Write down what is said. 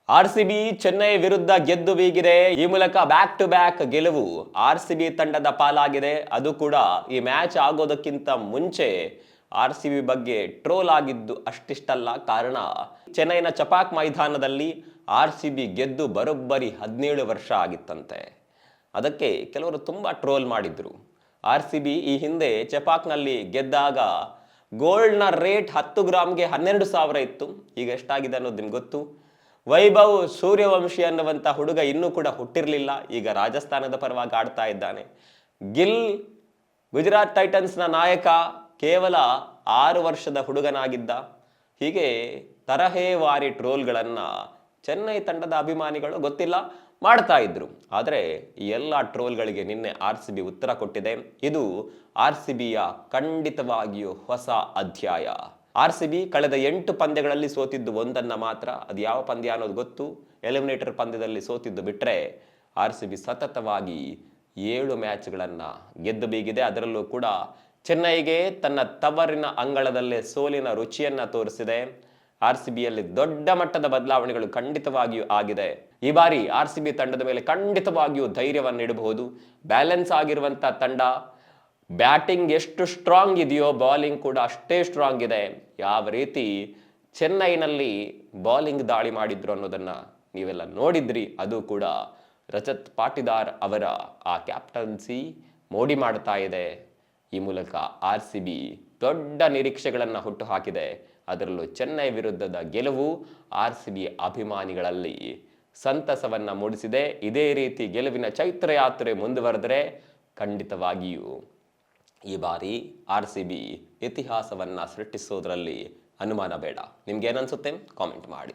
RCB Chennai ವಿರುದ್ಧ ಗೆದ್ದು ಬೀಗಿದೆ. ಈ ಮೂಲಕ ಬ್ಯಾಕ್ ಟು ಬ್ಯಾಕ್ ಗೆಲುವು ಆರ್ಸಿಬಿ ತಂಡದ ಪಾಲಾಗಿದೆ. ಅದು ಕೂಡ ಈ ಮ್ಯಾಚ್ ಆಗೋದಕ್ಕಿಂತ ಮುಂಚೆ ಆರ್ಸಿಬಿ ಬಗ್ಗೆ ಟ್ರೋಲ್ ಆಗಿದ್ದು ಅಷ್ಟಿಷ್ಟಲ್ಲ. ಕಾರಣ ಚೆನ್ನೈನ ಚಪಾಕ್ ಮೈದಾನದಲ್ಲಿ ಆರ್ಸಿಬಿ ಗೆದ್ದು ಬರೋಬ್ಬರಿ 17 ವರ್ಷ ಆಗಿತ್ತಂತೆ. ಅದಕ್ಕೆ ಕೆಲವರು ತುಂಬಾ ಟ್ರೋಲ್ ಮಾಡಿದ್ರು. ಆರ್ಸಿಬಿ ಈ ಹಿಂದೆ ಚಪಾಕ್ನಲ್ಲಿ ಗೆದ್ದಾಗ ಗೋಲ್ಡ್ನ ರೇಟ್ 10 ಗ್ರಾಮ್ಗೆ 12,000 ಇತ್ತು. ಈಗ ಎಷ್ಟಾಗಿದೆ ಅನ್ನೋದು ನಿಮ್ಗೆ ಗೊತ್ತು. ವೈಭವ್ ಸೂರ್ಯವಂಶಿ ಅನ್ನುವಂಥ ಹುಡುಗ ಇನ್ನೂ ಕೂಡ ಹುಟ್ಟಿರಲಿಲ್ಲ. ಈಗ ರಾಜಸ್ಥಾನದ ಪರವಾಗಿ ಆಡ್ತಾ ಇದ್ದಾನೆ. ಗಿಲ್ ಗುಜರಾತ್ ಟೈಟನ್ಸ್ನ ನಾಯಕ, ಕೇವಲ 6 ವರ್ಷದ ಹುಡುಗನಾಗಿದ್ದ. ಹೀಗೆ ತರಹೇವಾರಿ ಟ್ರೋಲ್ಗಳನ್ನು ಚೆನ್ನೈ ತಂಡದ ಅಭಿಮಾನಿಗಳು ಗೊತ್ತಿಲ್ಲ ಮಾಡ್ತಾ ಇದ್ರು. ಆದರೆ ಈ ಎಲ್ಲ ಟ್ರೋಲ್ಗಳಿಗೆ ನಿನ್ನೆ ಆರ್ಸಿಬಿ ಉತ್ತರ ಕೊಟ್ಟಿದೆ. ಇದು ಆರ್ಸಿಬಿಯ ಖಂಡಿತವಾಗಿಯೂ ಹೊಸ ಅಧ್ಯಾಯ. ಆರ್ಸಿಬಿ ಕಳೆದ 8 ಪಂದ್ಯಗಳಲ್ಲಿ ಸೋತಿದ್ದು ಒಂದನ್ನು ಮಾತ್ರ. ಅದು ಯಾವ ಪಂದ್ಯ ಅನ್ನೋದು ಗೊತ್ತು. ಎಲಿಮಿನೇಟರ್ ಪಂದ್ಯದಲ್ಲಿ ಸೋತಿದ್ದು ಬಿಟ್ಟರೆ ಆರ್ಸಿಬಿ ಸತತವಾಗಿ 7 ಮ್ಯಾಚ್ಗಳನ್ನು ಗೆದ್ದು ಬೀಗಿದೆ. ಅದರಲ್ಲೂ ಕೂಡ ಚೆನ್ನೈಗೆ ತನ್ನ ತವರಿನ ಅಂಗಳದಲ್ಲೇ ಸೋಲಿನ ರುಚಿಯನ್ನು ತೋರಿಸಿದೆ. ಆರ್ಸಿಬಿಯಲ್ಲಿ ದೊಡ್ಡ ಮಟ್ಟದ ಬದಲಾವಣೆಗಳು ಖಂಡಿತವಾಗಿಯೂ ಆಗಿದೆ. ಈ ಬಾರಿ ಆರ್ಸಿಬಿ ತಂಡದ ಮೇಲೆ ಖಂಡಿತವಾಗಿಯೂ ಧೈರ್ಯವನ್ನು ಇಡಬಹುದು. ಬ್ಯಾಲೆನ್ಸ್ ಆಗಿರುವಂಥ ತಂಡ. ಬ್ಯಾಟಿಂಗ್ ಎಷ್ಟು ಸ್ಟ್ರಾಂಗ್ ಇದೆಯೋ ಬೌಲಿಂಗ್ ಕೂಡ ಅಷ್ಟೇ ಸ್ಟ್ರಾಂಗ್ ಇದೆ. ಯಾವ ರೀತಿ ಚೆನ್ನೈನಲ್ಲಿ ಬೌಲಿಂಗ್ ದಾಳಿ ಮಾಡಿದ್ರು ಅನ್ನೋದನ್ನು ನೀವೆಲ್ಲ ನೋಡಿದ್ರಿ. ಅದು ಕೂಡ ರಜತ್ ಪಾಟಿದಾರ್ ಅವರ ಆ ಕ್ಯಾಪ್ಟನ್ಸಿ ಮೋಡಿ ಮಾಡ್ತಾ ಇದೆ. ಈ ಮೂಲಕ ಆರ್ಸಿಬಿ ದೊಡ್ಡ ನಿರೀಕ್ಷೆಗಳನ್ನು ಹುಟ್ಟು ಹಾಕಿದೆ. ಅದರಲ್ಲೂ ಚೆನ್ನೈ ವಿರುದ್ಧದ ಗೆಲುವು ಆರ್ಸಿಬಿ ಅಭಿಮಾನಿಗಳಲ್ಲಿ ಸಂತಸವನ್ನ ಮೂಡಿಸಿದೆ. ಇದೇ ರೀತಿ ಗೆಲುವಿನ ಚೈತ್ರಯಾತ್ರೆ ಮುಂದುವರೆದರೆ ಖಂಡಿತವಾಗಿಯೂ ಈ ಬಾರಿ ಆರ್ಸಿಬಿ ಇತಿಹಾಸವನ್ನ ಸೃಷ್ಟಿಸೋದ್ರಲ್ಲಿ ಅನುಮಾನ ಬೇಡ. ನಿಮ್ಗೆ ಏನನ್ಸುತ್ತೆ ಕಾಮೆಂಟ್ ಮಾಡಿ.